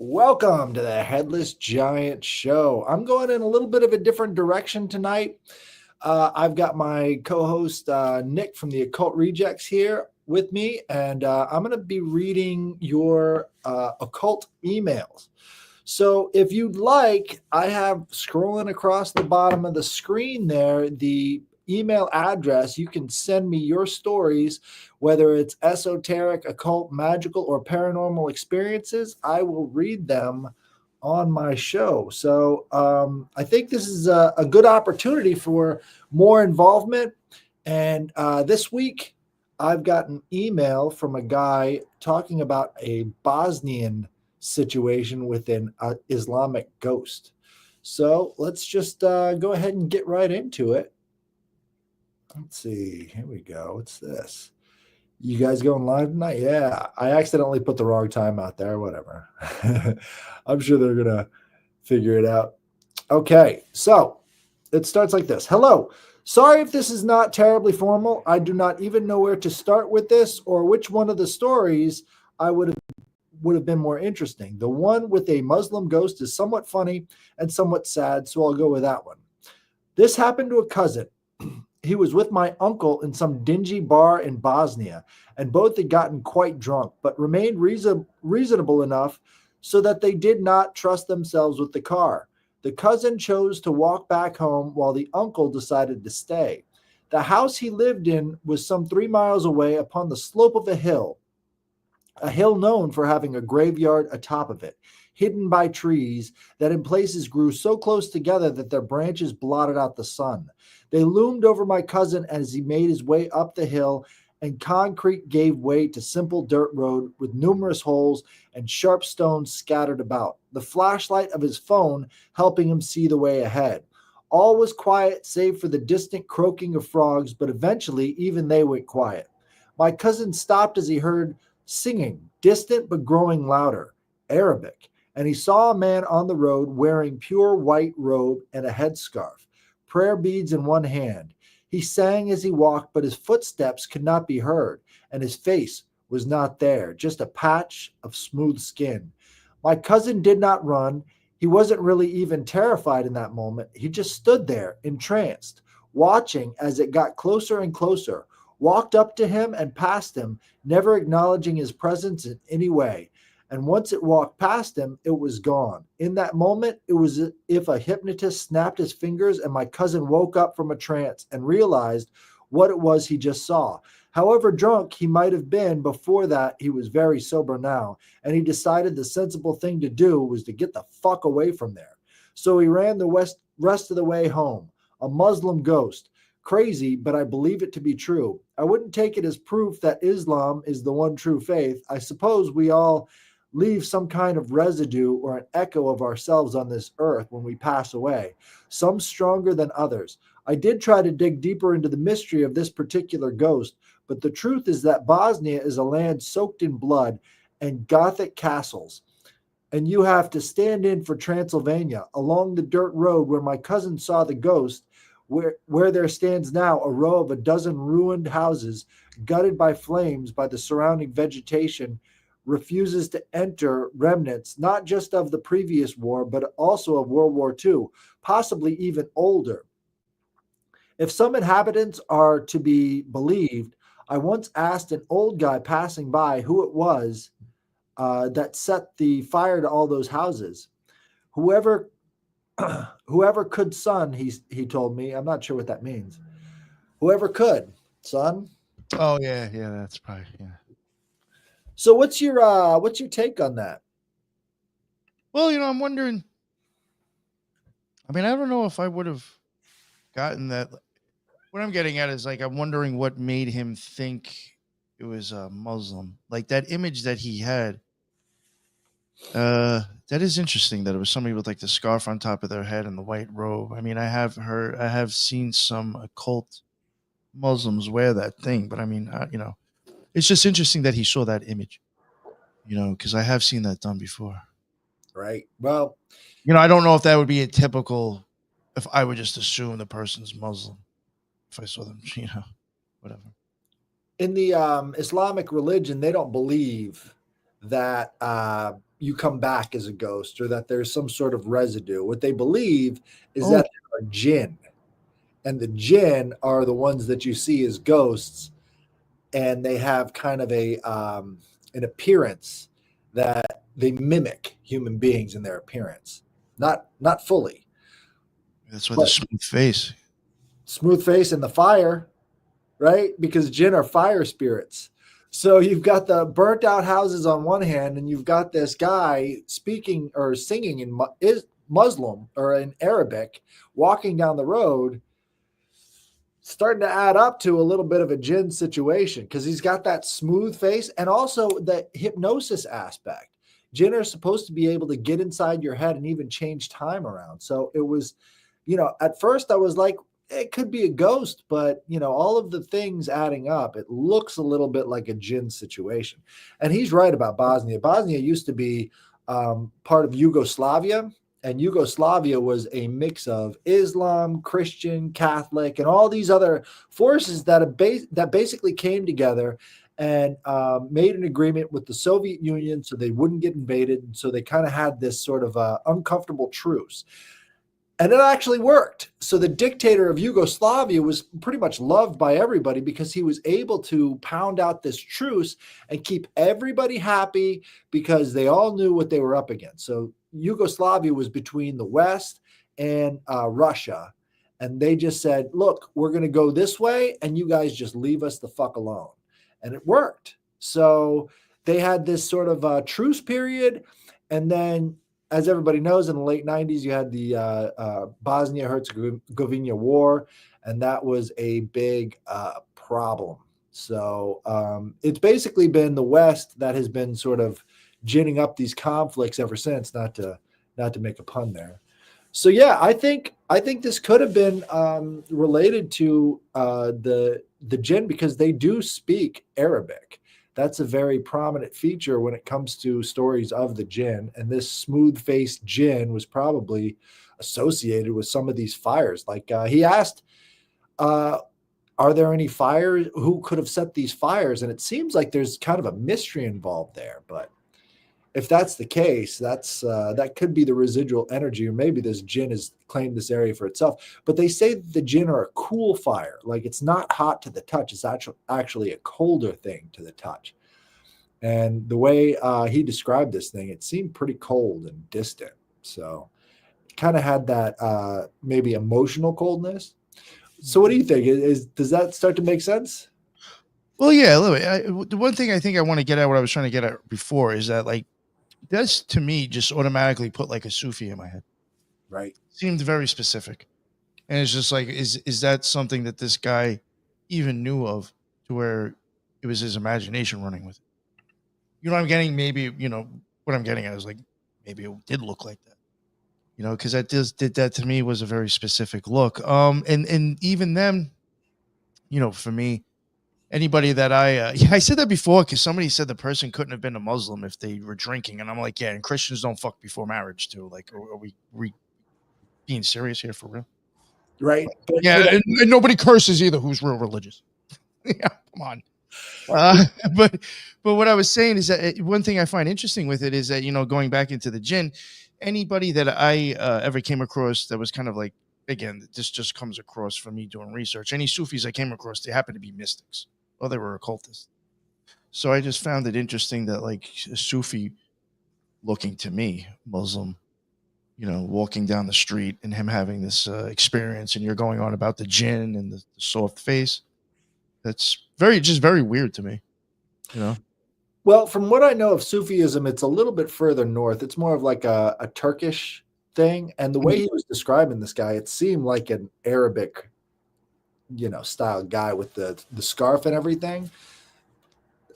Welcome to the Headless Giant Show. I'm going in a little bit of a different direction tonight. I've got my co host, Nick from the Occult Rejects here with me, and I'm going to be reading your occult emails. So, if you'd like, I have scrolling across the bottom of the screen there the email address. You can send me your stories, whether it's esoteric, occult, magical, or paranormal experiences. I will read them on my show. So, I think this is a good opportunity for more involvement. And this week, I've got an email from a guy talking about a Bosnian situation with an Islamic ghost. So let's just go ahead and get right into it. Let's see. Here we go. What's this? You guys going live tonight? Yeah. I accidentally put the wrong time out there. Whatever. I'm sure they're going to figure it out. Okay. So it starts like this. Hello. Sorry if this is not terribly formal. I do not even know where to start with this or which one of the stories I would have been more interesting. The one with a Muslim ghost is somewhat funny and somewhat sad, so I'll go with that one. This happened to a cousin. He was with my uncle in some dingy bar in Bosnia, and both had gotten quite drunk, but remained reasonable enough so that they did not trust themselves with the car. The cousin chose to walk back home while the uncle decided to stay. The house he lived in was some 3 miles away upon the slope of a hill known for having a graveyard atop of it, hidden by trees that in places grew so close together that their branches blotted out the sun. They loomed over my cousin as he made his way up the hill, and concrete gave way to simple dirt road with numerous holes and sharp stones scattered about, the flashlight of his phone helping him see the way ahead. All was quiet save for the distant croaking of frogs, but eventually even they went quiet. My cousin stopped as he heard singing, distant but growing louder, Arabic, and he saw a man on the road wearing pure white robe and a headscarf, prayer beads in one hand. He sang as he walked, but his footsteps could not be heard, and his face was not there, just a patch of smooth skin. My cousin did not run. He wasn't really even terrified in that moment. He just stood there, entranced, watching as it got closer and closer, walked up to him and past him, never acknowledging his presence in any way. And once it walked past him, it was gone. In that moment, it was as if a hypnotist snapped his fingers and my cousin woke up from a trance and realized what it was he just saw. However drunk he might have been before that, he was very sober now, and he decided the sensible thing to do was to get the fuck away from there. So he ran the rest of the way home. A Muslim ghost. Crazy, but I believe it to be true. I wouldn't take it as proof that Islam is the one true faith. I suppose we all leave some kind of residue or an echo of ourselves on this earth when we pass away, some stronger than others. I did try to dig deeper into the mystery of this particular ghost, but the truth is that Bosnia is a land soaked in blood and Gothic castles. And you have to stand in for Transylvania along the dirt road where my cousin saw the ghost, where there stands now a row of a dozen ruined houses gutted by flames by the surrounding vegetation, refuses to enter remnants not just of the previous war, but also of World War II, possibly even older. If some inhabitants are to be believed, I once asked an old guy passing by who it was that set the fire to all those houses. Whoever whoever could, son, he told me. I'm not sure what that means. Whoever could, son. Oh yeah, that's probably yeah. So what's your take on that? Well, I'm wondering. I mean, I don't know if I would have gotten that. What I'm getting at is like I'm wondering what made him think it was a Muslim. Like that image that he had. That is interesting. That it was somebody with like the scarf on top of their head and the white robe. I mean, I have seen some occult Muslims wear that thing, but I mean, it's just interesting that he saw that image. Because I have seen that done before. Right. Well, I don't know if that would be a typical, if I would just assume the person's Muslim, if I saw them, whatever. in the Islamic religion, they don't believe that you come back as a ghost or that there's some sort of residue. What they believe is Oh, that there are jinn, and the jinn are the ones that you see as ghosts, and they have kind of a an appearance that they mimic human beings in their appearance, not fully, that's why the but smooth face. smooth face and the fire, right? Because jinn are fire spirits. So you've got the burnt out houses on one hand, and you've got this guy speaking or singing in Muslim or in Arabic, walking down the road, starting to add up to a little bit of a jinn situation because he's got that smooth face and also the hypnosis aspect. Jinn are supposed to be able to get inside your head and even change time around. So it was, at first I was like, it could be a ghost, but all of the things adding up, it looks a little bit like a jinn situation. And he's right about Bosnia. Bosnia used to be part of Yugoslavia, and Yugoslavia was a mix of Islam, Christian, Catholic, and all these other forces that basically came together and made an agreement with the Soviet Union so they wouldn't get invaded. And so they kind of had this sort of uncomfortable truce. And it actually worked. So the dictator of Yugoslavia was pretty much loved by everybody because he was able to pound out this truce and keep everybody happy because they all knew what they were up against. So Yugoslavia was between the West and Russia. And they just said, look, we're going to go this way and you guys just leave us the fuck alone. And it worked. So they had this sort of truce period. And then, as everybody knows, in the late 90s, you had the Bosnia-Herzegovina war, and that was a big problem. So it's basically been the West that has been sort of ginning up these conflicts ever since, not to make a pun there. So yeah, I think this could have been related to the jinn because they do speak Arabic. That's a very prominent feature when it comes to stories of the jinn. And this smooth-faced jinn was probably associated with some of these fires. Like he asked, are there any fires? Who could have set these fires? And it seems like there's kind of a mystery involved there. But if that's the case, that could be the residual energy, or maybe this jinn has claimed this area for itself. But they say that the jinn are a cool fire, like it's not hot to the touch; it's actually a colder thing to the touch. And the way he described this thing, it seemed pretty cold and distant. So, it kind of had that maybe emotional coldness. So, what do you think? Does that start to make sense? Well, yeah. Look, the one thing I think I want to get at, what I was trying to get at before, is that like that's to me just automatically put like a Sufi in my head. Right. Seemed very specific, and it's just like, is that something that this guy even knew of, to where it was his imagination running with it? You know what I'm getting? Maybe what I'm getting at is like maybe it did look like that. Because did that to me was a very specific look. And even then, for me, anybody that I said that before because somebody said the person couldn't have been a Muslim if they were drinking, and I'm like, yeah, and Christians don't fuck before marriage too. Like, are we being serious here for real? Right. But, Yeah, and nobody curses either who's real religious. Yeah, come on. But what I was saying is that one thing I find interesting with it is that going back into the jinn, anybody that I ever came across that was kind of like, again, this just comes across from me doing research. Any Sufis I came across, they happen to be mystics, or they were occultists. So I just found it interesting that like a Sufi looking to me, Muslim, walking down the street and him having this experience, and you're going on about the jinn and the soft face. That's very weird to me. Well, from what I know of Sufism, it's a little bit further north. It's more of like a Turkish thing. And the way he was describing this guy, it seemed like an Arabic, style guy with the scarf and everything.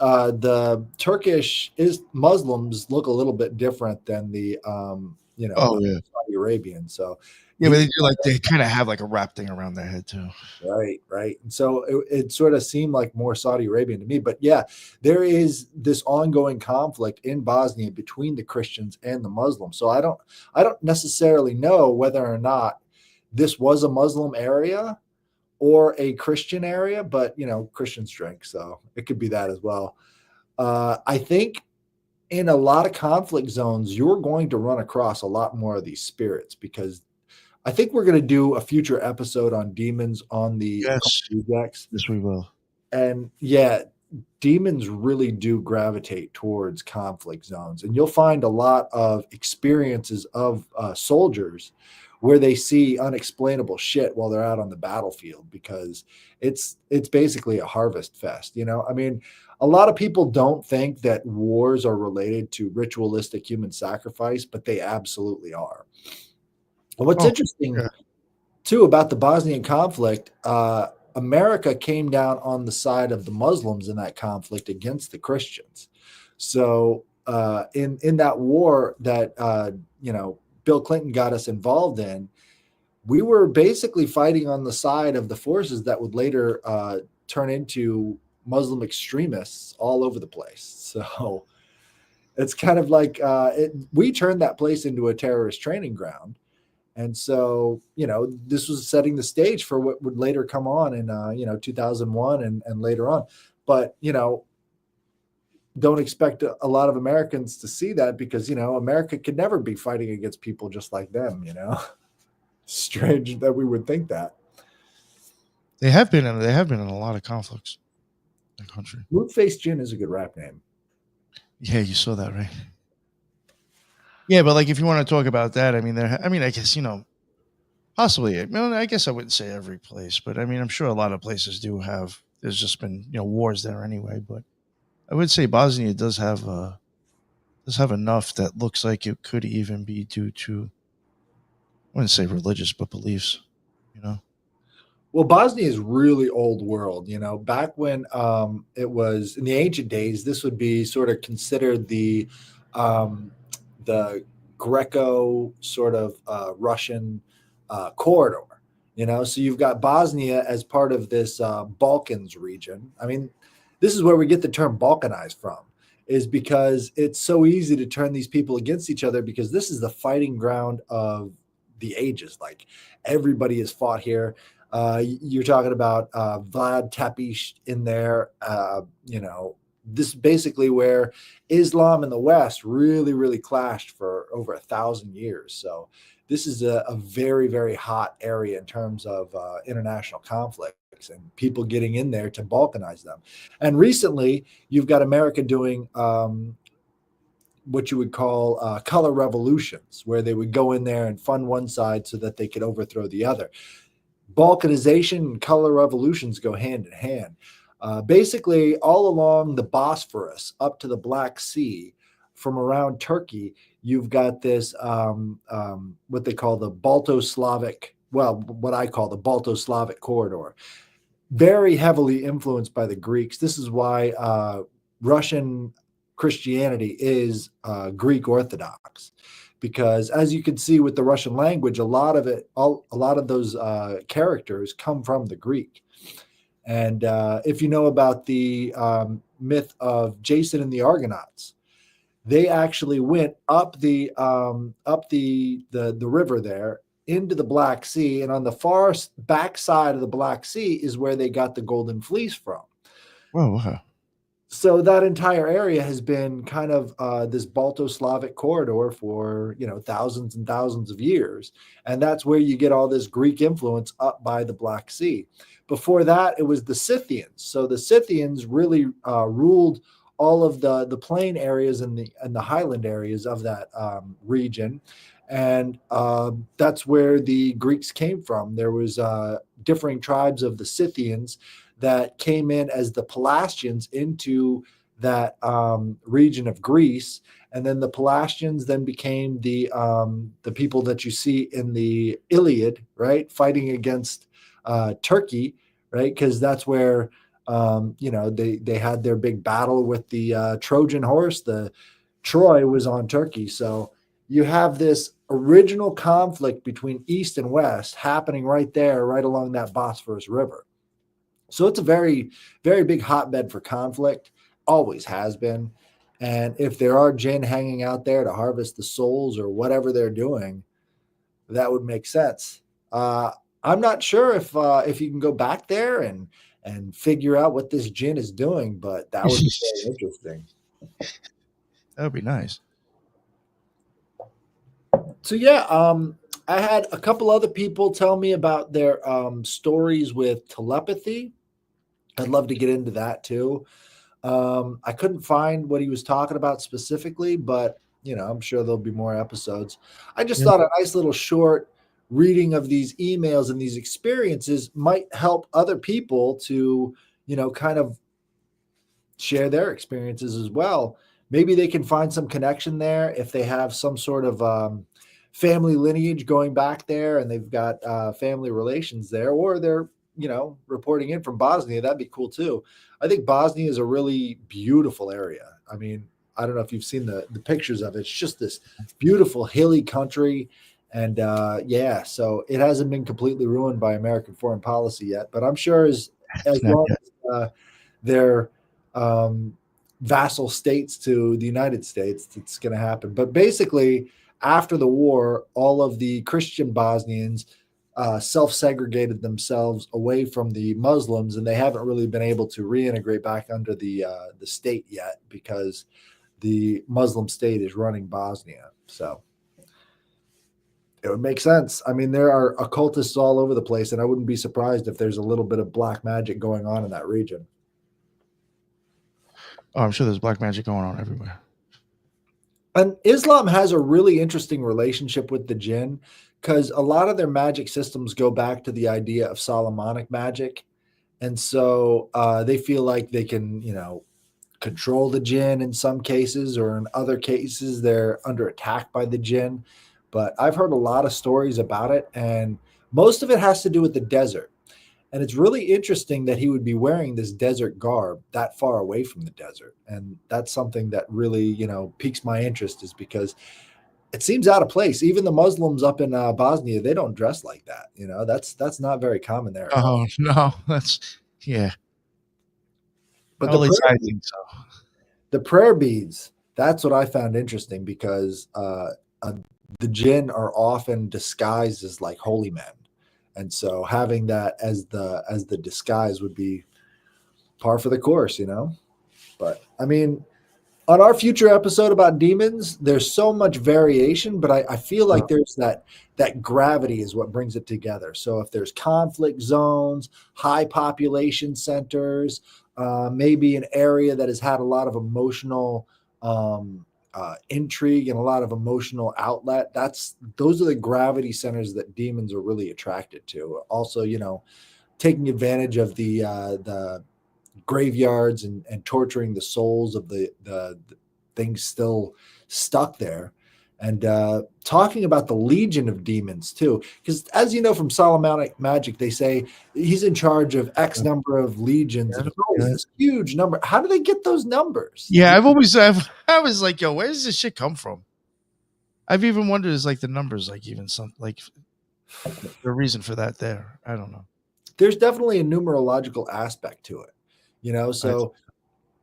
The Turkish Muslims look a little bit different than the Oh yeah. Saudi Arabian. So Yeah, but they kind of have like a wrap thing around their head too. Right. And so it sort of seemed like more Saudi Arabian to me. But yeah, there is this ongoing conflict in Bosnia between the Christians and the Muslims. So I don't necessarily know whether or not this was a Muslim area or a Christian area, but Christians drink, so it could be that as well. I think in a lot of conflict zones, you're going to run across a lot more of these spirits, because I think we're going to do a future episode on demons on the Occult Yes, Rejects. yes, we will. And yeah, demons really do gravitate towards conflict zones, and you'll find a lot of experiences of soldiers where they see unexplainable shit while they're out on the battlefield, because it's basically a harvest fest. I mean, a lot of people don't think that wars are related to ritualistic human sacrifice, but they absolutely are. And what's Oh, interesting yeah. too about the Bosnian conflict, America came down on the side of the Muslims in that conflict against the Christians. So in that war that Bill Clinton got us involved in, we were basically fighting on the side of the forces that would later turn into Muslim extremists all over the place. So it's kind of like we turned that place into a terrorist training ground. And so, this was setting the stage for what would later come on in, 2001 and later on. But, don't expect a lot of Americans to see that, because, America could never be fighting against people just like them. Strange that we would think that. They have been in a lot of conflicts in the country. Moon-faced Jinn is a good rap name. Yeah, you saw that, right? Yeah, but like if you want to talk about that, I mean, I guess possibly. I guess I wouldn't say every place, but I mean, I'm sure a lot of places do have. There's just been wars there anyway, but I would say Bosnia does have enough that looks like it could even be due to, I wouldn't say religious, but beliefs. You know. Well, Bosnia is really old world. Back when it was in the ancient days, this would be sort of considered um, the Greco sort of Russian corridor. So you've got Bosnia as part of this Balkans region. I mean, this is where we get the term Balkanized from, is because it's so easy to turn these people against each other, because this is the fighting ground of the ages. Like, everybody has fought here. You're talking about Vlad Tepes in there. This is basically where Islam and the West really, really clashed for over 1,000 years. So this is a very, very hot area in terms of international conflicts and people getting in there to balkanize them. And recently, you've got America doing what you would call color revolutions, where they would go in there and fund one side so that they could overthrow the other. Balkanization and color revolutions go hand in hand. Basically, all along the Bosphorus up to the Black Sea, from around Turkey, you've got this what they call the Balto-Slavic, well, what I call the Balto-Slavic corridor, very heavily influenced by the Greeks. This is why Russian Christianity is Greek Orthodox, because as you can see with the Russian language, a lot of those characters come from the Greek. And if you know about the myth of Jason and the Argonauts, they actually went up the river there into the Black Sea, and on the far back side of the Black Sea is where they got the Golden Fleece from. Whoa, wow. So that entire area has been kind of this Balto-Slavic corridor for thousands and thousands of years, and that's where you get all this Greek influence up by the Black Sea. Before that, it was the Scythians. So the Scythians really ruled all of the plain areas and the highland areas of that region, and that's where the Greeks came from. There was differing tribes of the Scythians that came in as the Pelasgians into that region of Greece, and then the Pelasgians then became the people that you see in the Iliad, right, fighting against Turkey, right, because that's where they had their big battle with the Trojan horse. The Troy was on Turkey, so you have this original conflict between East and West happening right there, right along that Bosphorus River. So it's a very, very big hotbed for conflict, always has been. And if there are Jinn hanging out there to harvest the souls or whatever they're doing, that would make sense. I'm not sure if you can go back there and figure out what this Jinn is doing, but that would be very interesting. That would be nice. So yeah, I had a couple other people tell me about their stories with telepathy. I'd love to get into that too. I couldn't find what he was talking about specifically, but I'm sure there'll be more episodes. I just Yeah. thought a nice little short reading of these emails and these experiences might help other people to, kind of share their experiences as well. Maybe they can find some connection there if they have some sort of family lineage going back there and they've got family relations there, or they're, reporting in from Bosnia. That'd be cool too. I think Bosnia is a really beautiful area. I mean, I don't know if you've seen the pictures of it. It's just this beautiful hilly country. And yeah, so it hasn't been completely ruined by American foreign policy yet, but I'm sure as Not long yet. as they're vassal states to the United States, it's going to happen. But basically, after the war, all of the Christian Bosnians self-segregated themselves away from the Muslims, and they haven't really been able to reintegrate back under the state yet because the Muslim state is running Bosnia. So it would make sense. I mean, there are occultists all over the place, and I wouldn't be surprised if there's a little bit of black magic going on in that region. Oh, I'm sure there's black magic going on everywhere. And Islam has a really interesting relationship with the jinn because a lot of their magic systems go back to the idea of Solomonic magic. And so they feel like they can, control the jinn in some cases, or in other cases, they're under attack by the jinn. But I've heard a lot of stories about it, and most of it has to do with the desert. And it's really interesting that he would be wearing this desert garb that far away from the desert. And that's something that really, piques my interest, is because it seems out of place. Even the Muslims up in Bosnia, they don't dress like that. That's not very common there at all. Oh no, that's yeah. But At least I think so. the prayer beads, that's what I found interesting because the jinn are often disguised as like holy men. And so having that as the disguise would be par for the course. But I mean, on our future episode about demons, there's so much variation, but I feel like there's that gravity is what brings it together. So if there's conflict zones, high population centers, maybe an area that has had a lot of emotional intrigue and a lot of emotional outlet, those are the gravity centers that demons are really attracted to. Also, taking advantage of the graveyards and torturing the souls of the things still stuck there. And talking about the legion of demons too, because as you know from Solomonic magic, they say he's in charge of X number of legions, and it's always this huge number. How do they get those numbers? Yeah, I was like, yo, where does this shit come from? I've even wondered, is like the numbers, like even some like the reason for that there. I don't know. There's definitely a numerological aspect to it, so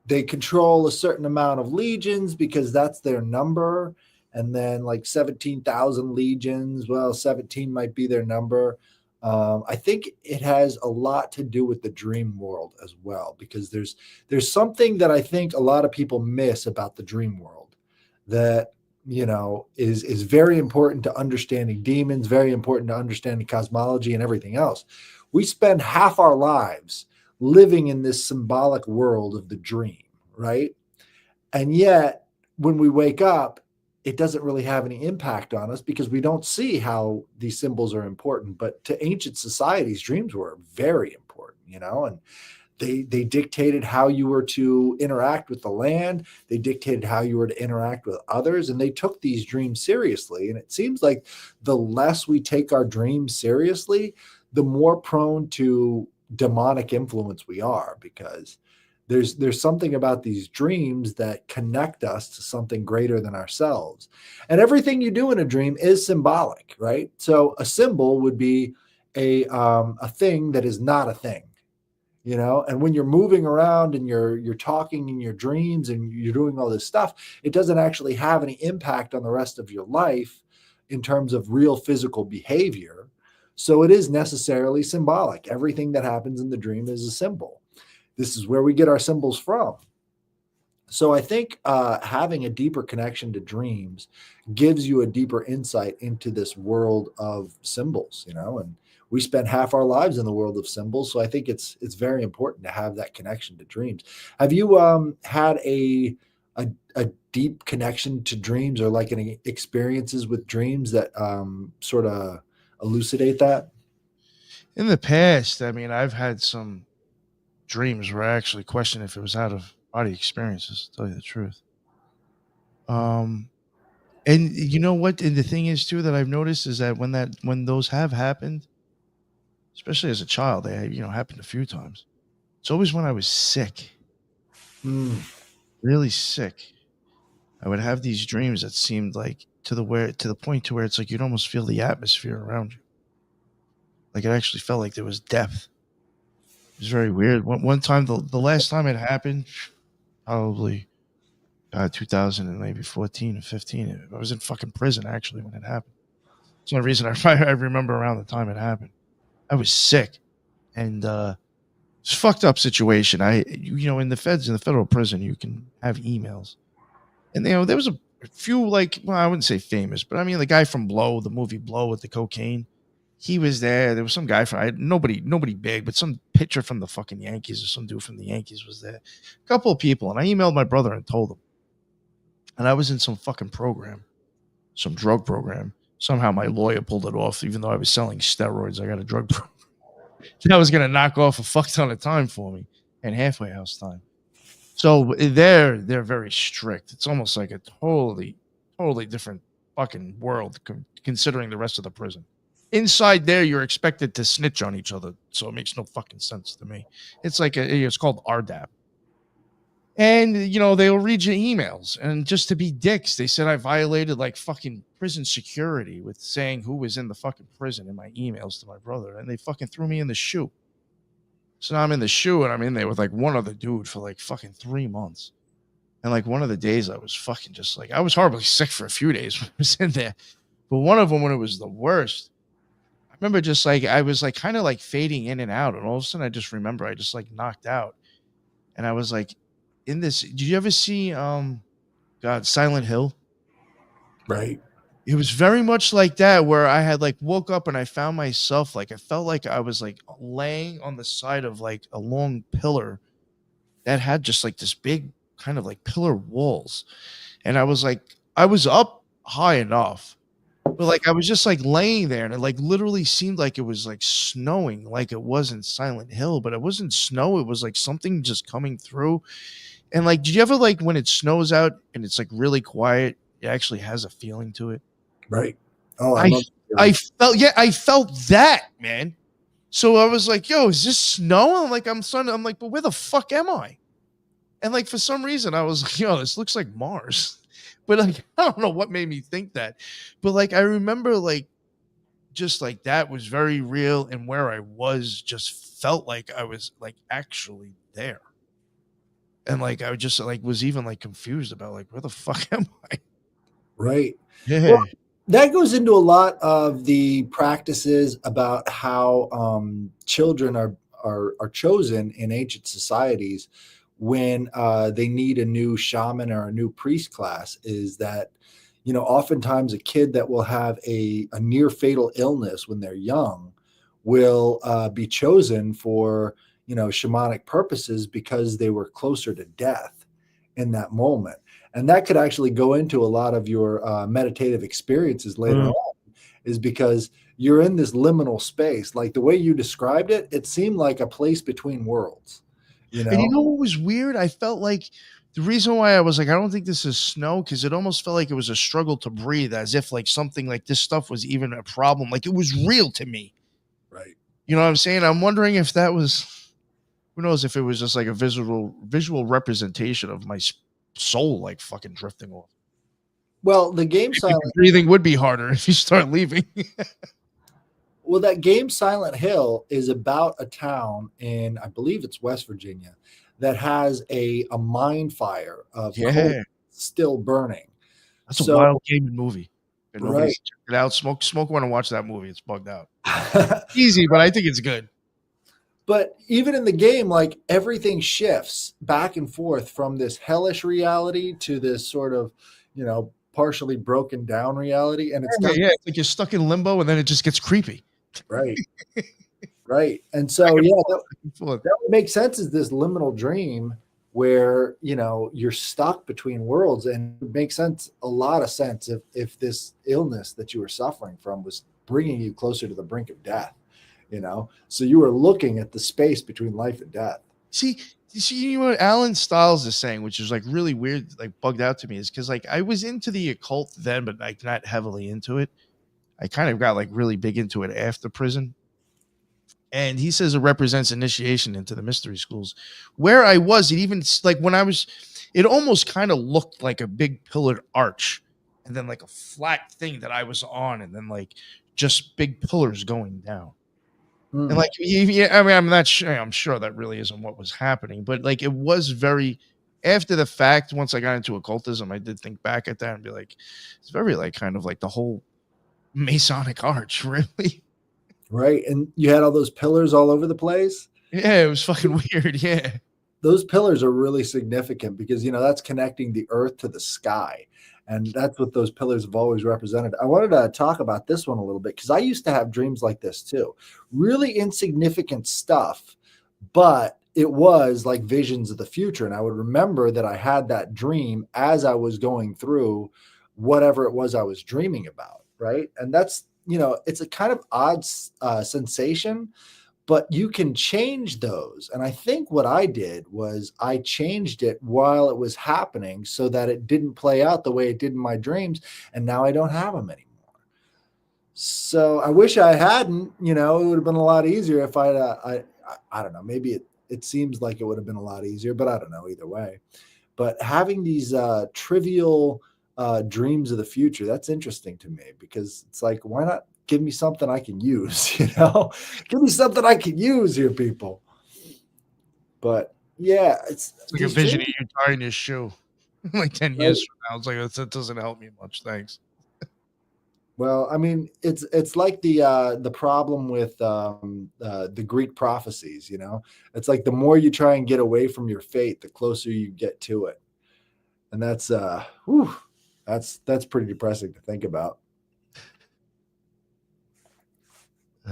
they control a certain amount of legions because that's their number. And then like 17,000 legions, well, 17 might be their number. I think it has a lot to do with the dream world as well, because there's something that I think a lot of people miss about the dream world that is very important to understanding demons, very important to understanding cosmology and everything else. We spend half our lives living in this symbolic world of the dream, right? And yet, when we wake up, it doesn't really have any impact on us because we don't see how these symbols are important. But to ancient societies, dreams were very important, and they dictated how you were to interact with the land. They dictated how you were to interact with others, and they took these dreams seriously. And it seems like the less we take our dreams seriously, the more prone to demonic influence we are, because there's something about these dreams that connect us to something greater than ourselves. And everything you do in a dream is symbolic, right? So a symbol would be a thing that is not a thing, and when you're moving around and you're talking in your dreams and you're doing all this stuff, it doesn't actually have any impact on the rest of your life in terms of real physical behavior. So it is necessarily symbolic. Everything that happens in the dream is a symbol. This is where we get our symbols from. So I think having a deeper connection to dreams gives you a deeper insight into this world of symbols, and we spend half our lives in the world of symbols. So I think it's very important to have that connection to dreams. Have you had a deep connection to dreams, or like any experiences with dreams that sort of elucidate that? In the past, I mean, I've had some dreams where I actually question if it was out of body experiences, to tell you the truth. Um, and you know what? And the thing is too that I've noticed is that when those have happened, especially as a child, they happened a few times. It's always when I was sick, Mm, really sick. I would have these dreams that seemed like to the point to where it's like you'd almost feel the atmosphere around you. Like it actually felt like there was depth. It was very weird. One time, the last time it happened, probably 2000 and maybe 14 or 15. I was in fucking prison actually when it happened. It's the only reason I remember around the time it happened. I was sick, and it's a fucked up situation. In the federal prison, you can have emails, and there was a few I wouldn't say famous, but I mean the guy from Blow, the movie Blow with the cocaine. He was there. There was some guy from nobody big, but some pitcher from the fucking Yankees or some dude from the Yankees was there. A couple of people, and I emailed my brother and told him. And I was in some fucking program, some drug program. Somehow my lawyer pulled it off, even though I was selling steroids. I got a drug program. That was going to knock off a fuck ton of time for me and halfway house time. So they're very strict. It's almost like a totally different fucking world considering the rest of the prison. Inside there, you're expected to snitch on each other, so it makes no fucking sense to me. It's like it's called RDAP. And they'll read your emails, and just to be dicks, they said I violated like fucking prison security with saying who was in the fucking prison in my emails to my brother, and they fucking threw me in the shoe. So now I'm in the shoe, and I'm in there with like one other dude for like fucking 3 months. And like one of the days I was fucking just like, I was horribly sick for a few days when I was in there. But one of them, when it was the worst, I remember just like, I was like kind of like fading in and out. And all of a sudden I just remember I just like knocked out. And I was like in this, did you ever see, Silent Hill? right. It was very much like that, where I had like woke up and I found myself like, I felt like I was like laying on the side of like a long pillar that had just like this big kind of like pillar walls. And I was like, I was up high enough, but like I was just like laying there, and it like literally seemed like it was like snowing, like it wasn't Silent Hill, but it wasn't snow. It was like something just coming through. And like, did you ever like when it snows out and it's like really quiet, it actually has a feeling to it? Right. Oh, I I love I felt I felt that, man. So I was like, yo, is this snow? I'm like, but where the fuck am I? And like for some reason I was like, yo, this looks like Mars. But like I don't know what made me think that. But like I remember like just like that was very real, and where I was just felt like I was like actually there. And like I just like was even like confused about like where the fuck am I? right. Yeah. Well, that goes into a lot of the practices about how children are chosen in ancient societies when they need a new shaman or a new priest class. Is that oftentimes a kid that will have a near fatal illness when they're young will be chosen for shamanic purposes because they were closer to death in that moment. And that could actually go into a lot of your meditative experiences later Mm. on, is because you're in this liminal space. Like the way you described it, it seemed like a place between worlds, you And you know? know what was weird? I felt like the reason why I was like, I don't think this is snow, because it almost felt like it was a struggle to breathe, as if like something like this stuff was even a problem. Like it was real to me. Right. You know what I'm saying? I'm wondering if that was, who knows, if it was just like a visual representation of my soul like fucking drifting off. Well, the game Maybe Silent the breathing would be harder if you start leaving. well, that game Silent Hill is about a town in, I believe it's West Virginia, that has a mine fire of coal Yeah. still burning. That's a So, wild game and movie. And nobody's right. checked it out. Smoke want to watch that movie. It's bugged out. Easy, but I think it's good. But even in the game, like everything shifts back and forth from this hellish reality to this sort of, partially broken down reality. And it's Yeah, kind yeah. It's like you're stuck in limbo, and then it just gets creepy. of right, right. And Back so, and yeah, forth, that, back and forth. that would make sense as this liminal dream where, you're stuck between worlds. And it makes sense, a lot of sense, if this illness that you were suffering from was bringing you closer to the brink of death, So you were looking at the space between life and death. See, you know what Alan Stiles is saying, which is like really weird, like bugged out to me, is because like I was into the occult then, but like not heavily into it. I kind of got like really big into it after prison. And he says it represents initiation into the mystery schools. Where I was, it even like when I was, it almost kind of looked like a big pillared arch, and then like a flat thing that I was on, and then like just big pillars going down. And Hmm. like, yeah, I mean, I'm not sure. I'm sure that really isn't what was happening, but like, it was very after the fact. Once I got into occultism, I did think back at that and be like, it's very like kind of like the whole Masonic arch, really. Right. And you had all those pillars all over the place. Yeah, it was fucking weird. Yeah. Those pillars are really significant because, that's connecting the earth to the sky. And that's what those pillars have always represented. I wanted to talk about this one a little bit because I used to have dreams like this too. Really insignificant stuff, but it was like visions of the future. And I would remember that I had that dream as I was going through whatever it was I was dreaming about. Right. And that's, it's a kind of odd sensation, but you can change those. And I think what I did was I changed it while it was happening so that it didn't play out the way it did in my dreams. And now I don't have them anymore. So I wish I hadn't, it would have been a lot easier if I don't know, maybe it seems like it would have been a lot easier, but I don't know either way. But having these trivial dreams of the future, that's interesting to me because it's like, why not give me something I can use, Give me something I can use here, people. But yeah, it's It's like a these vision dreams. of you tying your shoe like 10 Right? years from now. It's like, that doesn't help me much. Thanks. Well, I mean, it's like the problem with the Greek prophecies. It's like the more you try and get away from your fate, the closer you get to it, and that's pretty depressing to think about.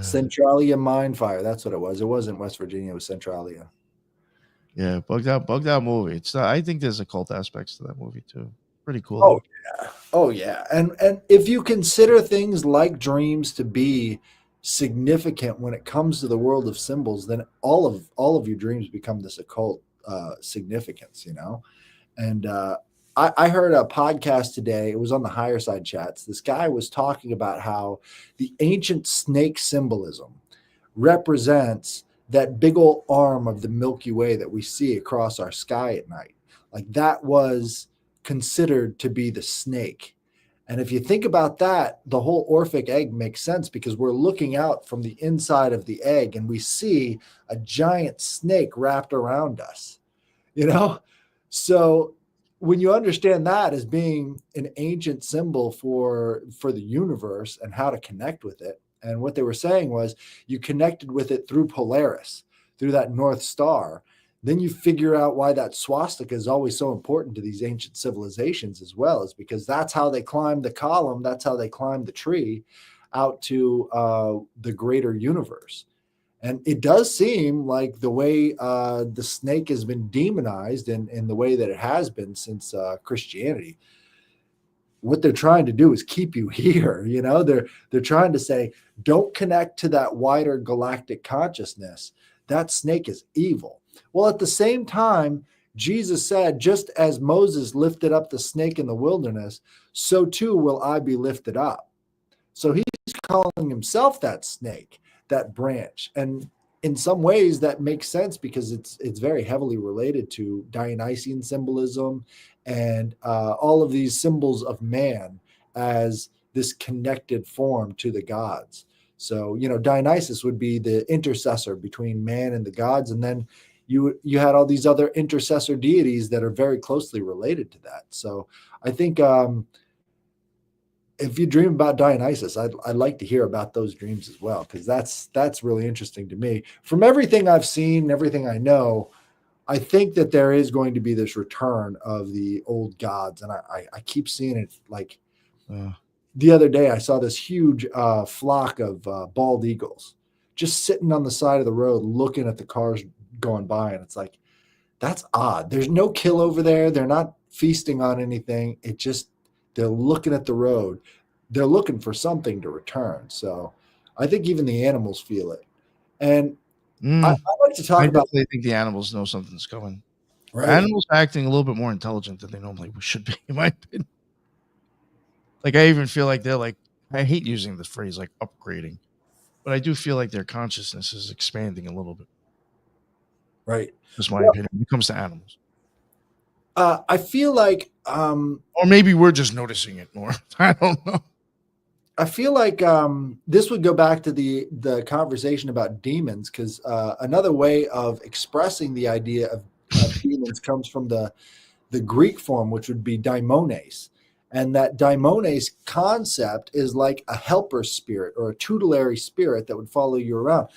Centralia mine fire. That's what it was. It wasn't West Virginia. It was Centralia. Yeah, bugged out movie. It's I think there's occult aspects to that movie too. Pretty cool Oh though. yeah. Oh yeah. And if you consider things like dreams to be significant when it comes to the world of symbols, then all of your dreams become this occult significance. And I heard a podcast today. It was on the Higher Side Chats. This guy was talking about how the ancient snake symbolism represents that big old arm of the Milky Way that we see across our sky at night. Like that was considered to be the snake. And if you think about that, the whole Orphic egg makes sense because we're looking out from the inside of the egg and we see a giant snake wrapped around us, you know? So when you understand that as being an ancient symbol for the universe and how to connect with it, and what they were saying was you connected with it through Polaris, through that North Star, then you figure out why that swastika is always so important to these ancient civilizations as well, is because that's how they climbed the column, that's how they climbed the tree out to the greater universe. And it does seem like the way the snake has been demonized in the way that it has been since Christianity, what they're trying to do is keep you here. They're trying to say, don't connect to that wider galactic consciousness. That snake is evil. Well, at the same time, Jesus said, just as Moses lifted up the snake in the wilderness, so too will I be lifted up. So he's calling himself that snake, that branch. And in some ways that makes sense because it's very heavily related to Dionysian symbolism and all of these symbols of man as this connected form to the gods. So, Dionysus would be the intercessor between man and the gods. And then you had all these other intercessor deities that are very closely related to that. So I think if you dream about Dionysus, I'd like to hear about those dreams as well, because that's really interesting to me. From everything I've seen, everything I know, I think that there is going to be this return of the old gods, and I keep seeing it. Like Uh, the other day, I saw this huge flock of bald eagles just sitting on the side of the road, looking at the cars going by, and it's like, that's odd. There's no kill over there. They're not feasting on anything. It just, they're looking at the road. They're looking for something to return. So I think even the animals feel it. And I mm, like to I talk about, definitely think the animals know something's coming. right, Animals are acting a little bit more intelligent than they normally should be, in my opinion. Like I even feel like they're like, I hate using the phrase like upgrading, but I do feel like their consciousness is expanding a little bit. right. That's my Well, opinion when it comes to animals. I feel like Or maybe we're just noticing it more. I don't know. this would go back to the conversation about demons, because another way of expressing the idea of demons comes from the Greek form, which would be daimones. And that daimones concept is like a helper spirit or a tutelary spirit that would follow you around.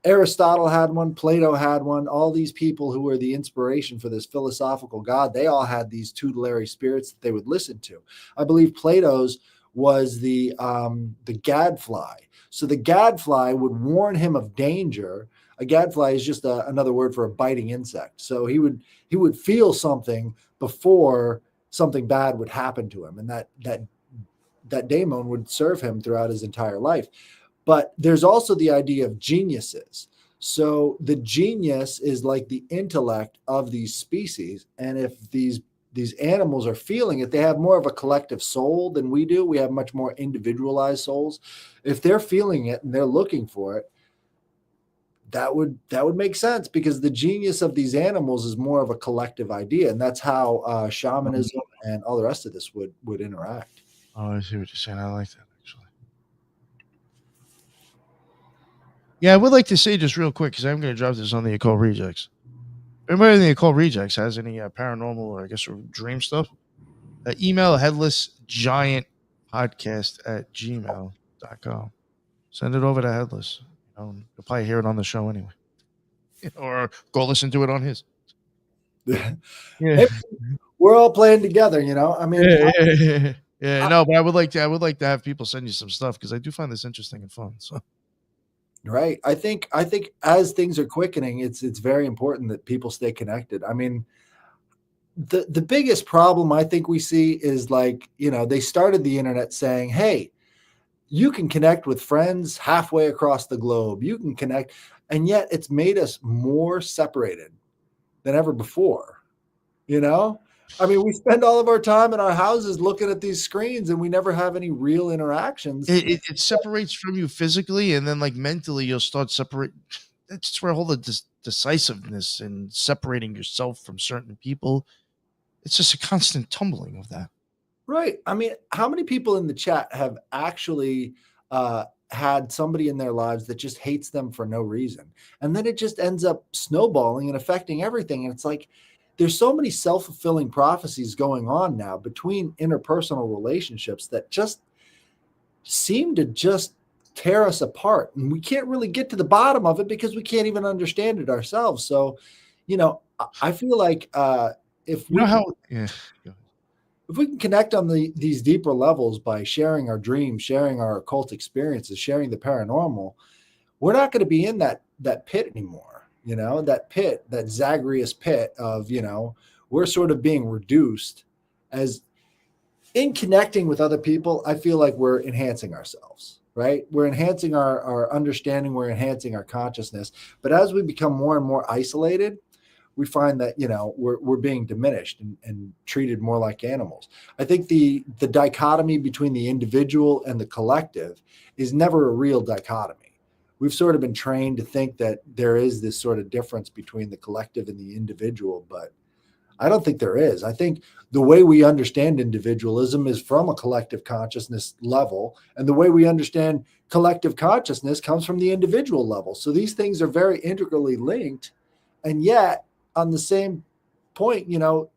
Aristotle had one, Plato had one. All these people who were the inspiration for this philosophical God, they all had these tutelary spirits that they would listen to. I believe Plato's was the gadfly. So the gadfly would warn him of danger. A gadfly is just another word for a biting insect. So he would feel something before something bad would happen to him, and that daemon would serve him throughout his entire life. But there's also the idea of geniuses. So the genius is like the intellect of these species, and if these animals are feeling it, they have more of a collective soul than we do. We have much more individualized souls. If they're feeling it and they're looking for it, that would make sense, because the genius of these animals is more of a collective idea, and that's how shamanism and all the rest of this would interact. Oh, I see what you're saying. I like that actually. Yeah, I would like to say just real quick because I'm going to drop this on the Occult Rejects. Anybody in the Occult Rejects has any paranormal or I guess dream stuff? Email headlessgiantpodcast@gmail.com. Send it over to Headless. You'll probably hear it on the show anyway, or go listen to it on his. Yeah, Hey, we're all playing together, I mean, yeah. No, but I would like to have people send you some stuff because I do find this interesting and fun. So right. I think as things are quickening, it's very important that people stay connected. I mean, the biggest problem I think we see is, like, they started the internet saying, "Hey, you can connect with friends halfway across the globe. You can connect," and yet it's made us more separated than ever before. You know, I mean, we spend all of our time in our houses looking at these screens, and we never have any real interactions. it separates from you physically, and then like mentally, you'll start separate. That's where all the decisiveness and separating yourself from certain people. It's just a constant tumbling of that. Right. I mean, how many people in the chat have actually had somebody in their lives that just hates them for no reason? And then it just ends up snowballing and affecting everything. And it's like there's so many self fulfilling prophecies going on now between interpersonal relationships that just seem to just tear us apart. And we can't really get to the bottom of it because we can't even understand it ourselves. So, I feel like if You know we how? Yeah. if we can connect on these deeper levels by sharing our dreams, sharing our occult experiences, sharing the paranormal, we're not going to be in that pit anymore. That pit, that Zagreus pit of, we're sort of being reduced. As in connecting with other people, I feel like we're enhancing ourselves, right? We're enhancing our understanding, we're enhancing our consciousness. But as we become more and more isolated, we find that we're being diminished and treated more like animals. I think the dichotomy between the individual and the collective is never a real dichotomy. We've sort of been trained to think that there is this sort of difference between the collective and the individual, but I don't think there is. I think the way we understand individualism is from a collective consciousness level, and the way we understand collective consciousness comes from the individual level. So these things are very integrally linked, and yet on the same point,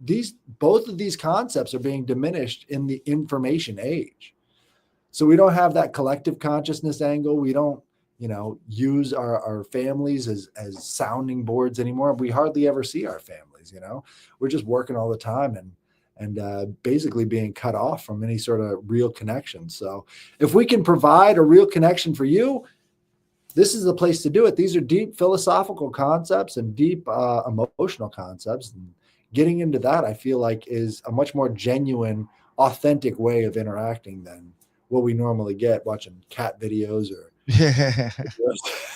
these both of these concepts are being diminished in the information age. So we don't have that collective consciousness angle. We don't, use our families as sounding boards anymore. We hardly ever see our families. We're just working all the time and basically being cut off from any sort of real connection. So if we can provide a real connection for you, this is the place to do it. These are deep philosophical concepts and deep emotional concepts. And getting into that, I feel like, is a much more genuine, authentic way of interacting than what we normally get watching cat videos or. Yeah.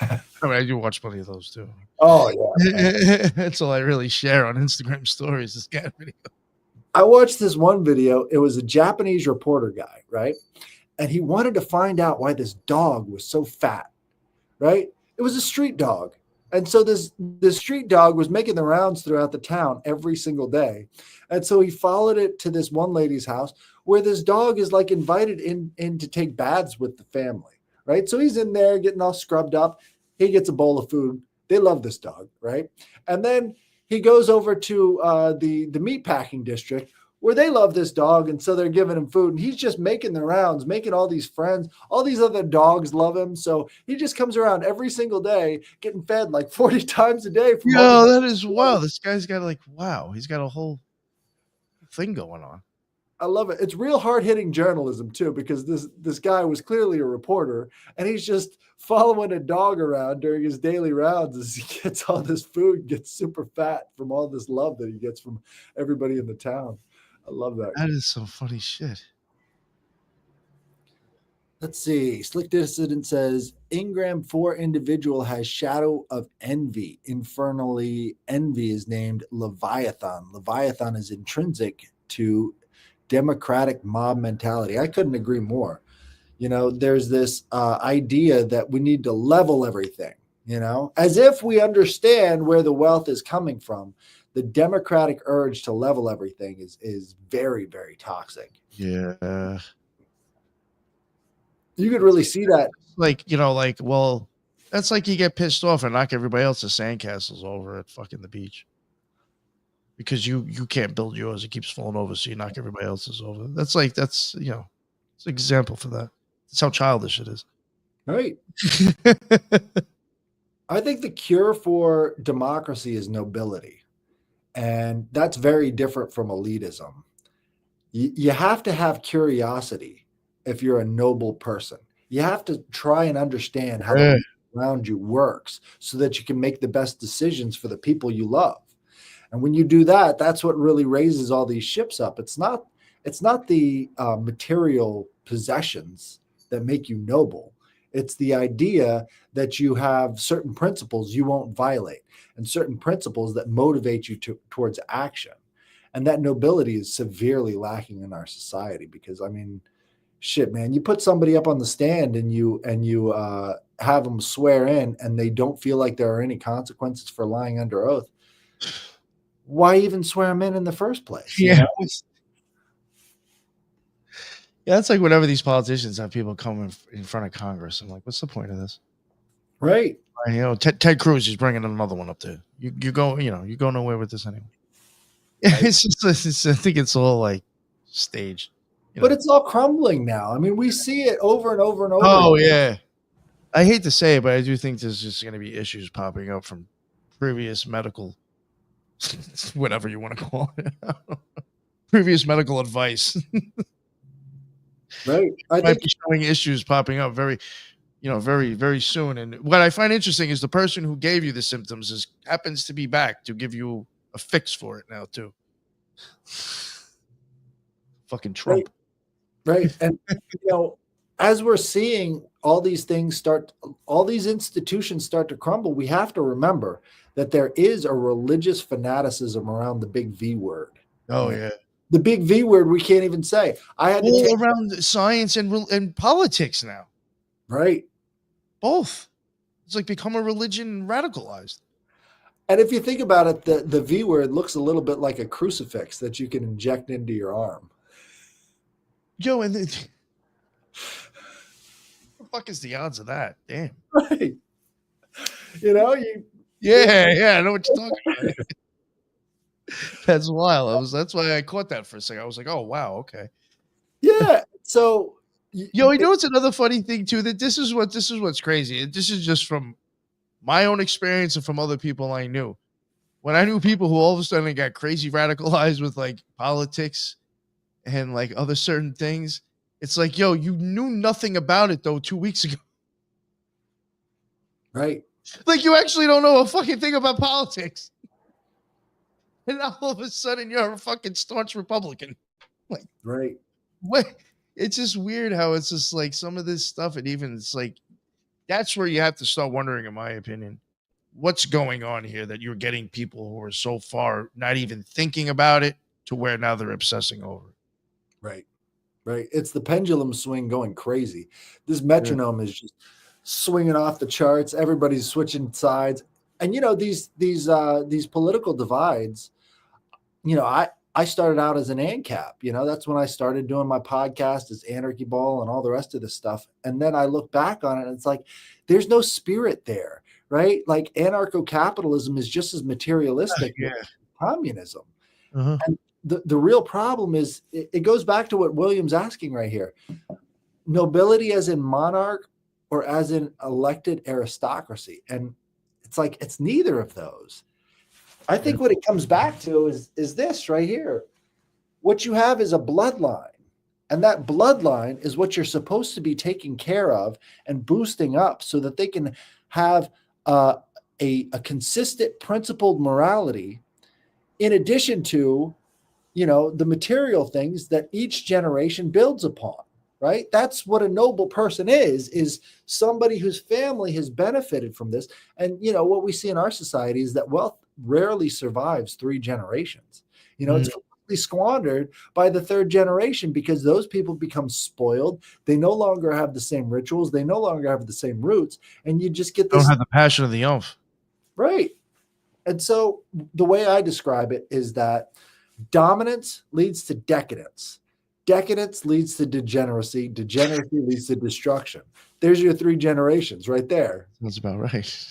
I mean, I do watch plenty of those too. Oh yeah, That's all I really share on Instagram stories is cat video. I watched this one video. It was a Japanese reporter guy, right? And he wanted to find out why this dog was so fat, right? It was a street dog. And so this street dog was making the rounds throughout the town every single day. And so he followed it to this one lady's house where this dog is like invited in to take baths with the family, right? So he's in there getting all scrubbed up. He gets a bowl of food. They love this dog, right? And then he goes over to the meatpacking district where they love this dog. And so they're giving him food. And he's just making the rounds, making all these friends. All these other dogs love him. So he just comes around every single day getting fed like 40 times a day. Yo, that is wow. This guy's got he's got a whole thing going on. I love it. It's real hard-hitting journalism too, because this guy was clearly a reporter, and he's just following a dog around during his daily rounds as he gets all this food, gets super fat from all this love that he gets from everybody in the town. I love that. That is some funny shit. Let's see. Slick Dissident says Ingram 4 individual has shadow of envy. Infernally, envy is named Leviathan. Leviathan is intrinsic to democratic mob mentality. I couldn't agree more. There's this idea that we need to level everything, as if we understand where the wealth is coming from. The democratic urge to level everything is very, very toxic. Yeah. You could really see that. Well, that's like you get pissed off and knock everybody else's sandcastles over at fucking the beach. Because you can't build yours, it keeps falling over, so you knock everybody else's over. That's it's an example for that. That's how childish it is. Right. I think the cure for democracy is nobility. And that's very different from elitism. You have to have curiosity if you're a noble person. You have to try and understand how the world around you works so that you can make the best decisions for the people you love. And when you do that, that's what really raises all these ships up. It's not the material possessions that make you noble. It's the idea that you have certain principles you won't violate and certain principles that motivate you towards action. And that nobility is severely lacking in our society because, I mean, shit, man, you put somebody up on the stand and you have them swear in and they don't feel like there are any consequences for lying under oath. Why even swear them in the first place? Yeah. Yeah, it's like whenever these politicians have people come in front of Congress, I'm like, what's the point of this? Right. Ted Cruz is bringing another one up there. You go nowhere with this anyway. Right. It's just, I think it's all like staged. But it's all crumbling now. I mean, we see it over and over and over. Oh, yeah. I hate to say it, but I do think there's just going to be issues popping up from previous medical, whatever you want to call it, previous medical advice. Right. I might be showing issues popping up very, very soon. And what I find interesting is the person who gave you the symptoms happens to be back to give you a fix for it now too. Fucking Trump. Right. And as we're seeing all these institutions start to crumble, we have to remember that there is a religious fanaticism around the big V word. Oh yeah. The big V word we can't even say. I had to take around science and politics now. Right. Both. It's like become a religion radicalized. And if you think about it, the V word looks a little bit like a crucifix that you can inject into your arm. Yo, and what the fuck is the odds of that? Damn. Right. Yeah, I know what you're talking about. That's wild. That's why I caught that for a second. I was like, oh wow, okay. Yeah. So, Yo, you know what's another funny thing too? That this is what's crazy. This is just from my own experience and from other people I knew. When I knew people who all of a sudden got crazy radicalized with like politics and like other certain things, it's like, yo, you knew nothing about it though 2 weeks ago. Right. Like you actually don't know a fucking thing about politics. And now all of a sudden you're a fucking staunch Republican. Like, right. what? It's just weird how it's just like some of this stuff, and even it's like that's where you have to start wondering, in my opinion, what's going on here that you're getting people who are so far not even thinking about it to where now they're obsessing over it. Right. Right. It's the pendulum swing going crazy. This Yeah. metronome is just swinging off the charts. Everybody's switching sides. And these political divides, I started out as an ANCAP. That's when I started doing my podcast as Anarchy Ball and all the rest of this stuff. And then I look back on it and it's like, there's no spirit there, right? Like anarcho-capitalism is just as materialistic Yeah. as communism. Uh-huh. And the real problem is it goes back to what William's asking right here. Nobility as in monarch or as in elected aristocracy. And it's like, it's neither of those. I think what it comes back to is this right here. What you have is a bloodline. And that bloodline is what you're supposed to be taking care of and boosting up so that they can have a consistent principled morality in addition to the material things that each generation builds upon, right? That's what a noble person is somebody whose family has benefited from this. And, what we see in our society is that wealth rarely survives 3 generations. It's completely squandered by the 3rd generation because those people become spoiled. They no longer have the same rituals. They no longer have the same roots. And you just get this. Don't have the passion of the oath. Right. And so the way I describe it is that dominance leads to decadence. Decadence leads to degeneracy. Degeneracy leads to destruction. There's your 3 generations right there. That's about right.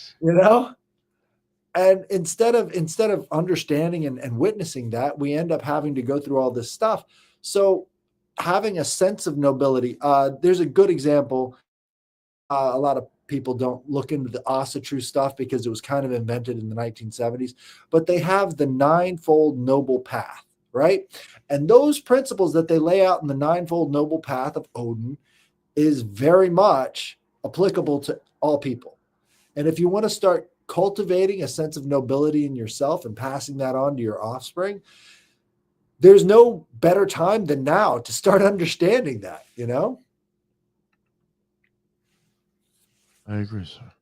And instead of understanding and witnessing that, we end up having to go through all this stuff. So having a sense of nobility, there's a good example. A lot of people don't look into the Asatru stuff because it was kind of invented in the 1970s, but they have the 9-fold noble path, right? And those principles that they lay out in the 9-fold noble path of Odin is very much applicable to all people. And if you want to start cultivating a sense of nobility in yourself and passing that on to your offspring, there's no better time than now to start understanding that, I agree, sir.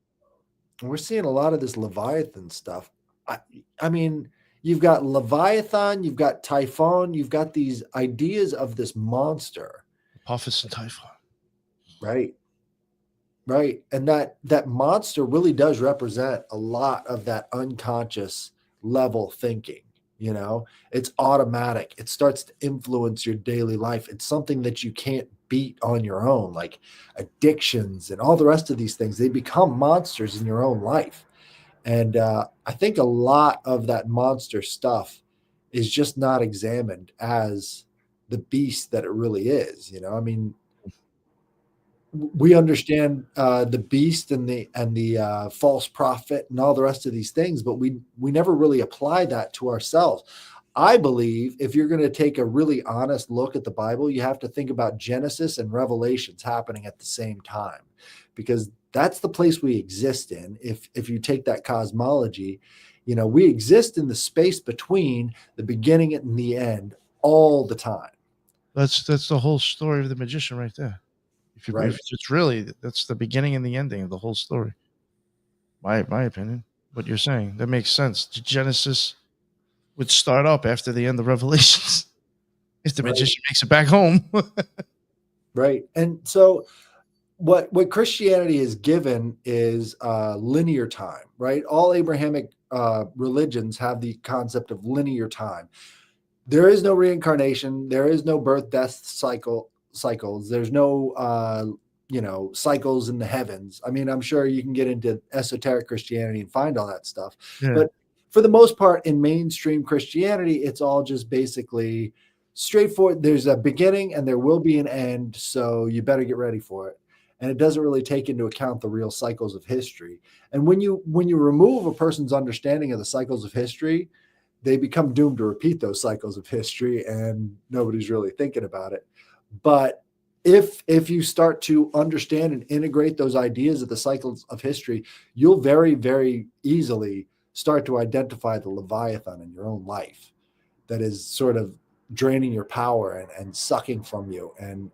And we're seeing a lot of this Leviathan stuff. I mean, you've got Leviathan, you've got Typhon, you've got these ideas of this monster. Apophis and Typhon. Right. Right. And that monster really does represent a lot of that unconscious level thinking. It's automatic. It starts to influence your daily life. It's something that you can't beat on your own, like addictions and all the rest of these things. They become monsters in your own life. And I think a lot of that monster stuff is just not examined as the beast that it really is. I mean, we understand the beast and the false prophet and all the rest of these things, but we never really apply that to ourselves. I believe if you're going to take a really honest look at the Bible, you have to think about Genesis and Revelations happening at the same time, because that's the place we exist in. If you take that cosmology, we exist in the space between the beginning and the end all the time. That's the whole story of the magician right there. If it's really, that's the beginning and the ending of the whole story. My opinion. What you're saying, that makes sense. Genesis would start up after the end of Revelations if the magician makes it back home. Right. And so what Christianity is given is linear time, right? All Abrahamic religions have the concept of linear time. There is no reincarnation. There is no birth, death cycles. There's no cycles in the heavens. I mean, I'm sure you can get into esoteric Christianity and find all that stuff. Yeah. But for the most part, in mainstream Christianity, it's all just basically straightforward. There's a beginning and there will be an end, so you better get ready for it. And it doesn't really take into account the real cycles of history. And when you remove a person's understanding of the cycles of history, they become doomed to repeat those cycles of history, and nobody's really thinking about it. But if you start to understand and integrate those ideas of the cycles of history, you'll very, very easily start to identify the Leviathan in your own life that is sort of draining your power and sucking from you. And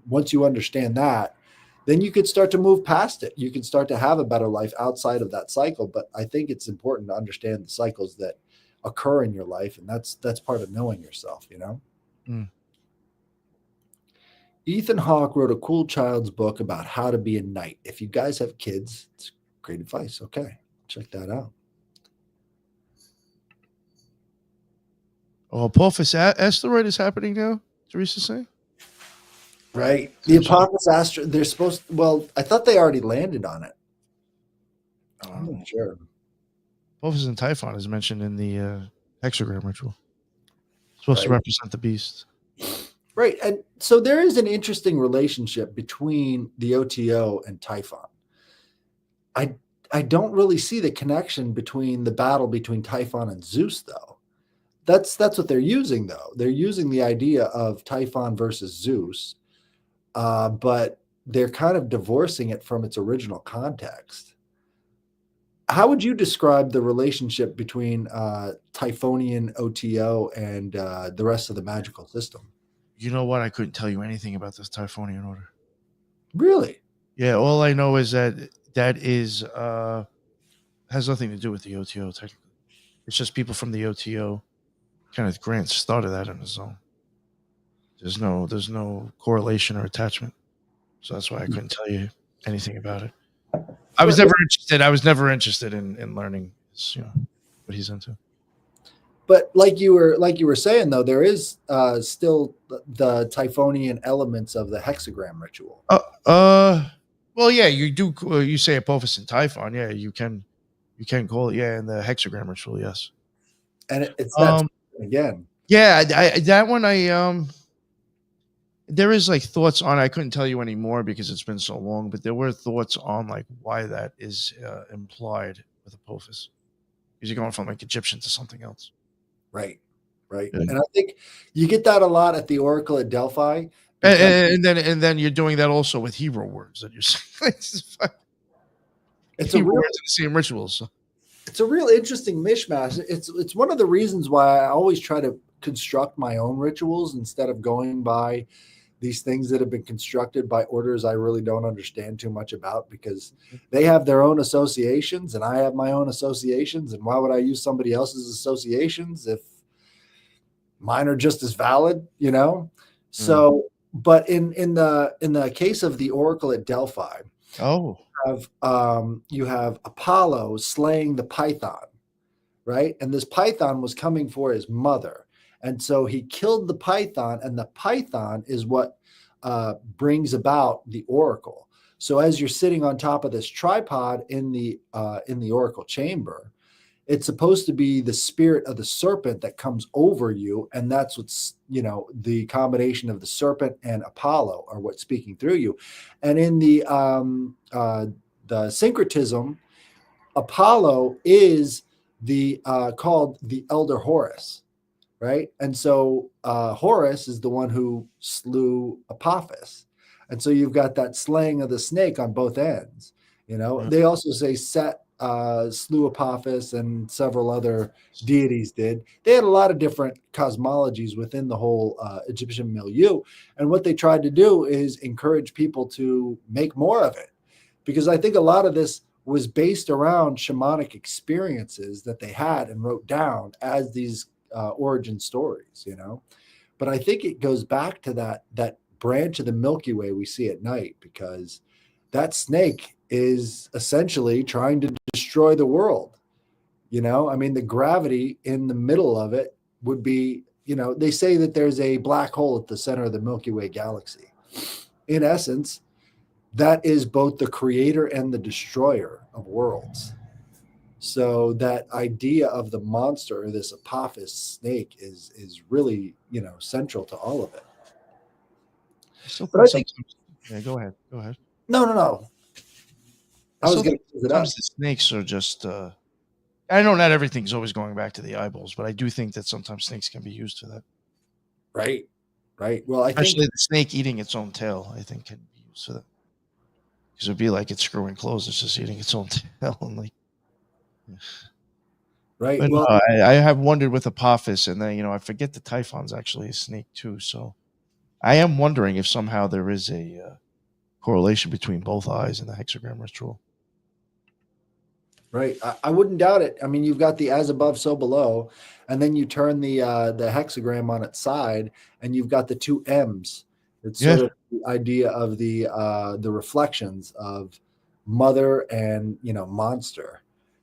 once you understand that, then you could start to move past it. You can start to have a better life outside of that cycle. But I think it's important to understand the cycles that occur in your life, and that's part of knowing yourself, you know. Ethan Hawke wrote a cool child's book about how to be a knight. If you guys have kids, it's great advice. Okay, check that out. Oh, Apophis asteroid is happening now, Teresa saying? Right. The Apophis asteroid, they're supposed to, well, I thought they already landed on it. I'm not sure. Apophis and Typhon is mentioned in the hexagram ritual. It's supposed to represent the beast. Right. And so there is an interesting relationship between the OTO and Typhon. I don't really see the connection between the battle between Typhon and Zeus, though. That's what they're using, though. They're using the idea of Typhon versus Zeus, but they're kind of divorcing it from its original context. How would you describe the relationship between Typhonian OTO and the rest of the magical system? You know what? I couldn't tell you anything about this Typhonian order. Really? Yeah, all I know is that is has nothing to do with the OTO, technically. It's just people from the OTO. Kenneth Grant started that on his own. There's no correlation or attachment. So that's why I couldn't tell you anything about it. I was never interested in learning what he's into. But like you were saying, though, there is still the Typhonian elements of the hexagram ritual. Well, yeah, you do. You say Apophis and Typhon, yeah, you can call it, yeah, in the hexagram ritual, yes. And it's that again. Yeah, that one there is like thoughts on. I couldn't tell you anymore because it's been so long, but there were thoughts on like why that is implied with Apophis, because you're going from like Egyptian to something else. Right. Yeah. And I think you get that a lot at the Oracle at Delphi. And then you're doing that also with Hebrew words that you're saying. It's Hebrew words in the same rituals. So. It's a real interesting mishmash. It's one of the reasons why I always try to construct my own rituals instead of going by these things that have been constructed by orders I really don't understand too much about, because they have their own associations and I have my own associations. And why would I use somebody else's associations if mine are just as valid, you know? So, but in the case of the Oracle at Delphi, you have Apollo slaying the Python, right? And this Python was coming for his mother. And so he killed the Python, and the Python is what brings about the Oracle. So as you're sitting on top of this tripod in the Oracle chamber, it's supposed to be the spirit of the serpent that comes over you. And that's what's, the combination of the serpent and Apollo are what's speaking through you. And in the syncretism, Apollo is called the Elder Horus. Right. And so Horus is the one who slew Apophis. And so you've got that slaying of the snake on both ends. They also say Set slew Apophis and several other deities did. They had a lot of different cosmologies within the whole Egyptian milieu. And what they tried to do is encourage people to make more of it, because I think a lot of this was based around shamanic experiences that they had and wrote down as these origin stories, but I think it goes back to that branch of the Milky Way we see at night, because that snake is essentially trying to destroy the world. The gravity in the middle of it would be, they say that there's a black hole at the center of the Milky Way galaxy. In essence, that is both the creator and the destroyer of worlds. So that idea of the monster, this Apophis snake, is really, central to all of it. I still But I think think sometimes. Yeah, go ahead. Go ahead. no. I I was still going think to close it up. sometimes the snakes are just. I know not everything's always going back to the eyeballs, but I do think that sometimes snakes can be used for that. Right. Right. Well, I think Especially the snake eating its own tail, I think can be used for that. Because it'd be like it's screwing closed, it's just eating its own tail. And like, yeah. right. But no, Well, I have wondered with Apophis, and then I forget the Typhon's actually a snake too. So I am wondering if somehow there is a correlation between both eyes and the hexagram ritual. right. I wouldn't doubt it. I mean, you've got the as above, so below, and then you turn the hexagram on its side, and you've got the two M's. It's Yeah, sort of the idea of the reflections of mother and monster.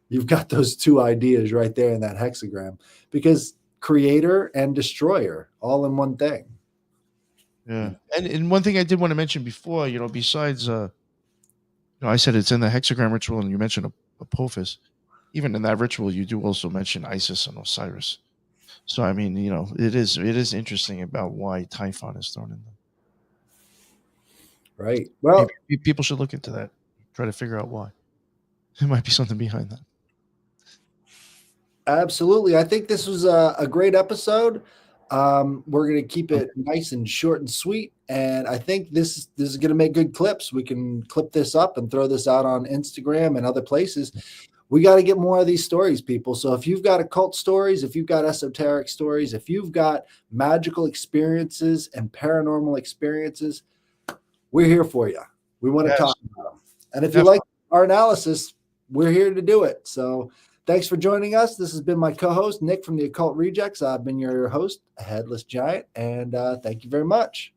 You've got those two ideas right there in that hexagram, because creator and destroyer all in one thing. yeah. And one thing I did want to mention before, besides I said it's in the hexagram ritual, and you mentioned Apophis. Even in that ritual, you do also mention Isis and Osiris. So I mean, it is interesting about why Typhon is thrown in there. Right. Well, Maybe people should look into that, try to figure out why. There might be something behind that. absolutely. I think this was a great episode. We're going to keep it nice and short and sweet, and I think this is going to make good clips. We can clip this up and throw this out on Instagram and other places. We got to get more of these stories, people. So if you've got occult stories, if you've got esoteric stories, if you've got magical experiences and paranormal experiences, we're here for you. We want to Yes, talk about them. And if you definitely. like our analysis, we're here to do it. So thanks for joining us. This has been my co-host, Nick from the Occult Rejects. I've been your host, a Headless Giant, and thank you very much.